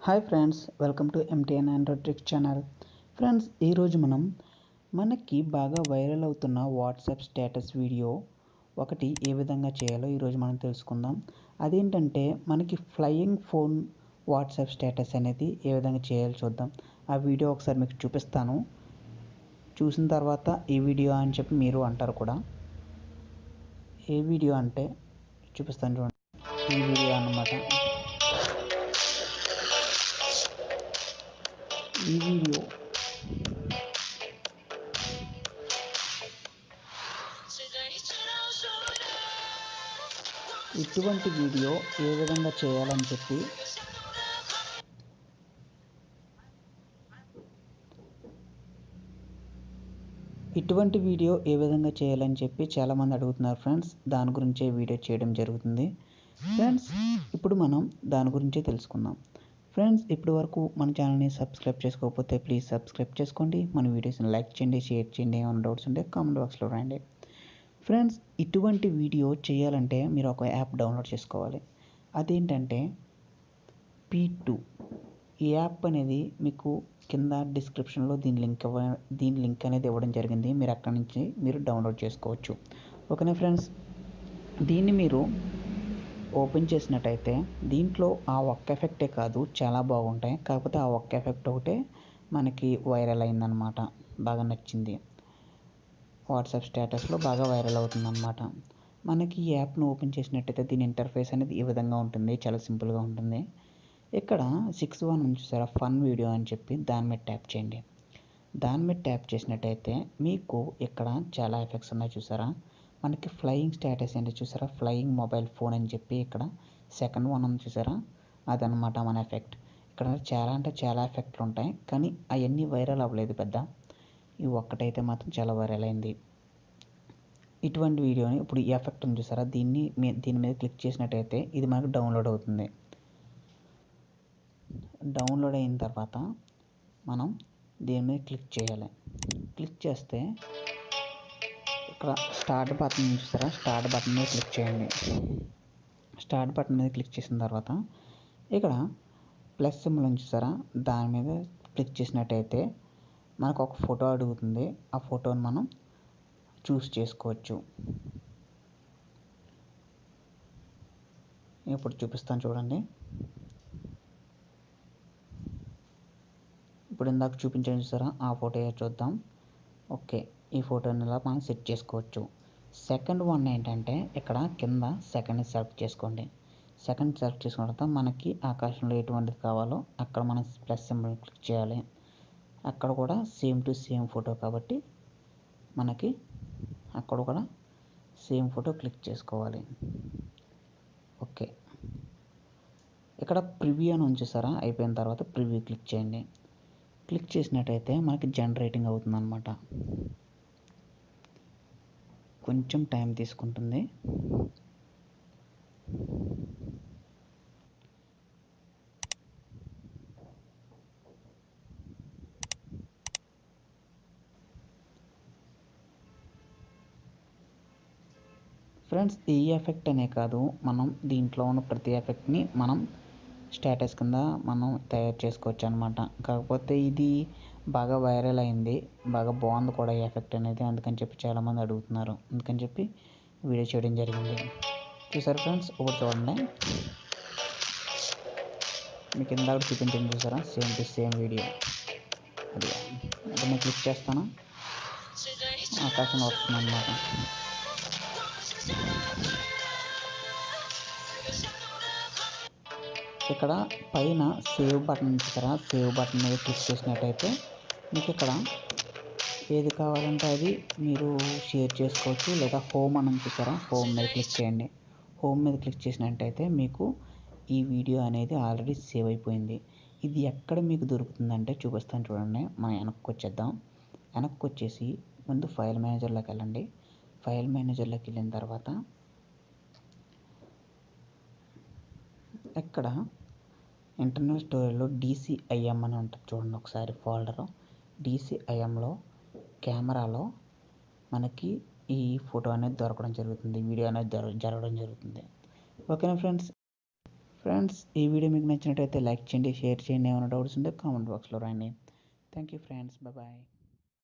Hi friends, welcome to MTN Android tricks channel. Friends, ఈరోజు మనకి బాగా వైరల్ అవుతున్న వాట్సాప్ స్టేటస్ వీడియో ఒకటి ఏ విధంగా చేయాలో ఈరోజు మనం తెలుసుకుందాం. అదేంటంటే మనకి ఫ్లయింగ్ ఫోన్ వాట్సాప్ స్టేటస్ అనేది ఏ విధంగా చేయాలో చూద్దాం. ఆ వీడియో ఒకసారి మీకు చూపిస్తాను. చూసిన తర్వాత ఈ వీడియో అని చెప్పి మీరు అంటారు కూడా. ఏ వీడియో అంటే చూపిస్తాను చూడండి. ఈ వీడియో అన్నమాట. ఈ వీడియో ఇటువంటి వీడియో ఏ విధంగా చేయాలని చెప్పి చాలామంది అడుగుతున్నారు ఫ్రెండ్స్. దాని గురించే వీడియో చేయడం జరుగుతుంది. ఫ్రెండ్స్, ఇప్పుడు మనం దాని గురించే తెలుసుకుందాం. ఫ్రెండ్స్, ఇప్పటి వరకు మన ఛానల్ని సబ్స్క్రైబ్ చేసుకోకపోతే ప్లీజ్ సబ్స్క్రైబ్ చేసుకోండి. మన వీడియోస్ని లైక్ చేయండి, షేర్ చేయండి. ఏమైనా డౌట్స్ ఉంటే కామెంట్ బాక్స్లో రాయండి. ఫ్రెండ్స్, ఇటువంటి వీడియో చేయాలంటే మీరు ఒక యాప్ డౌన్లోడ్ చేసుకోవాలి. అదేంటంటే P2. ఈ యాప్ అనేది మీకు కింద డిస్క్రిప్షన్లో దీని లింక్ అనేది ఇవ్వడం జరిగింది. మీరు అక్కడి నుంచి మీరు డౌన్లోడ్ చేసుకోవచ్చు. ఓకేనా ఫ్రెండ్స్, దీన్ని మీరు ఓపెన్ చేసినట్టయితే దీంట్లో ఆ ఒక్క ఎఫెక్టే కాదు, చాలా బాగుంటాయి. కాకపోతే ఆ ఒక్క ఎఫెక్ట్ ఒకటే మనకి వైరల్ అయిందనమాట. బాగా నచ్చింది. వాట్సాప్ స్టేటస్లో బాగా వైరల్ అవుతుందన్నమాట. మనకి ఈ యాప్ను ఓపెన్ చేసినట్టయితే దీని ఇంటర్ఫేస్ అనేది ఈ విధంగా ఉంటుంది. చాలా సింపుల్గా ఉంటుంది. ఇక్కడ 6.1 ఉంది చూసారా, ఫన్ వీడియో అని చెప్పి దాని మీద ట్యాప్ చేయండి. దాని మీద ట్యాప్ చేసినట్టయితే మీకు ఇక్కడ చాలా ఎఫెక్ట్స్ ఉన్నాయి చూసారా. మనకి ఫ్లయింగ్ స్టేటస్ ఏంటి చూసారా, ఫ్లయింగ్ మొబైల్ ఫోన్ అని చెప్పి ఇక్కడ సెకండ్ వన్ ఉంది చూసారా, అదనమాట మన ఎఫెక్ట్. ఇక్కడ చాలా ఎఫెక్ట్లు ఉంటాయి, కానీ అవన్నీ వైరల్ అవ్వలేదు పెద్ద. ఈ ఒక్కటైతే మాత్రం చాలా వైరల్ అయింది. ఇటువంటి వీడియోని ఇప్పుడు ఈ ఎఫెక్ట్ ఉంది చూసారా, దీని మీద క్లిక్ చేసినట్టయితే ఇది మనకు డౌన్లోడ్ అవుతుంది. డౌన్లోడ్ అయిన తర్వాత మనం దీని మీద క్లిక్ చేయాలి. క్లిక్ చేస్తే ఇక్కడ స్టార్ట్ బటన్ చూసారా, స్టార్ట్ బటన్ మీద క్లిక్ చేయండి. స్టార్ట్ బటన్ మీద క్లిక్ చేసిన తర్వాత ఇక్కడ ప్లస్ సింబల్ చూసారా, దాని మీద క్లిక్ చేసినట్టయితే మనకు ఒక ఫోటో అడుగుతుంది. ఆ ఫోటోని మనం చూస్ చేసుకోవచ్చు. ఇప్పుడు చూపిస్తాను చూడండి. ఇప్పుడు ఇందాక చూపించాను చూసారా, ఆ ఫోటో చూద్దాం. ఓకే, ఈ ఫోటోని ఇలా మనం సెట్ చేసుకోవచ్చు. సెకండ్ వన్ ఏంటంటే ఇక్కడ కింద సెకండ్ సెలెక్ట్ చేసుకోండి. సెకండ్ సెలెక్ట్ చేసుకున్న తర్వాత మనకి ఆకాశంలో ఎటువంటిది కావాలో అక్కడ మనం ప్లస్ సింబల్ క్లిక్ చేయాలి. అక్కడ కూడా సేమ్ టు సేమ్ ఫోటో కాబట్టి మనకి అక్కడ కూడా సేమ్ ఫోటో క్లిక్ చేసుకోవాలి. ఓకే, ఇక్కడ ప్రివ్యూ అని ఉంచేసారా, అయిపోయిన తర్వాత ప్రివ్యూ క్లిక్ చేయండి. క్లిక్ చేసినట్టయితే మనకి జనరేటింగ్ అవుతుందన్నమాట. కొంచెం టైం తీసుకుంటుంది. ఫ్రెండ్స్, ఈ ఎఫెక్ట్ అనే కాదు, మనం దీంట్లో ఉన్న ప్రతి ఎఫెక్ట్ని మనం స్టేటస్ కింద మనం తయారు చేసుకోవచ్చు అనమాట. కాకపోతే ఇది బాగా వైరల్ అయింది, బాగా బాగుంది కూడా ఈ ఎఫెక్ట్ అనేది. అందుకని చెప్పి చాలామంది అడుగుతున్నారు. అందుకని చెప్పి వీడియో చేయడం జరిగింది. చూసారు ఫ్రెండ్స్, ఒకటి చూడండి. మీకు ఇందాక చూపించండి చూసారా, సేమ్ టు సేమ్ వీడియో. అది ఇప్పుడు నేను క్లిక్ చేస్తాను, ఆకాశంలో వస్తుంది అన్నమాట. ఇక్కడ పైన సేవ్ బటన్ చూసారా, సేవ్ బటన్ మీద క్లిక్ చేసినట్టయితే మీకు ఇక్కడ ఏది కావాలంటే అది మీరు షేర్ చేసుకోవచ్చు. లేదా హోమ్ అని చూసారా, హోమ్ మీద క్లిక్ చేయండి. హోమ్ మీద క్లిక్ చేసినట్టయితే మీకు ఈ వీడియో అనేది ఆల్రెడీ సేవ్ అయిపోయింది. ఇది ఎక్కడ మీకు దొరుకుతుందంటే చూపిస్తాను చూడండి. మనం వెనక్కి వచ్చేద్దాం. వెనక్కి వచ్చేసి ముందు ఫైల్ మేనేజర్లోకి వెళ్ళండి. ఫైల్ మేనేజర్లోకి వెళ్ళిన తర్వాత ఇక్కడ ఇంటర్నల్ స్టోరేజ్లో DCIM అని ఉంటుంది చూడండి. ఒకసారి ఫోల్డరు DCIMలో కెమెరాలో మనకి ఈ ఫోటో అనేది దొరకడం జరుగుతుంది, వీడియో అనేది జరగడం జరుగుతుంది. ఓకేనా ఫ్రెండ్స్. ఫ్రెండ్స్ ఈ వీడియో మీకు నచ్చినట్టయితే లైక్ చేయండి, షేర్ చేయండి, ఏమైనా డౌట్స్ ఉంటే కామెంట్ బాక్స్లో రాయండి. Thank you friends, bye.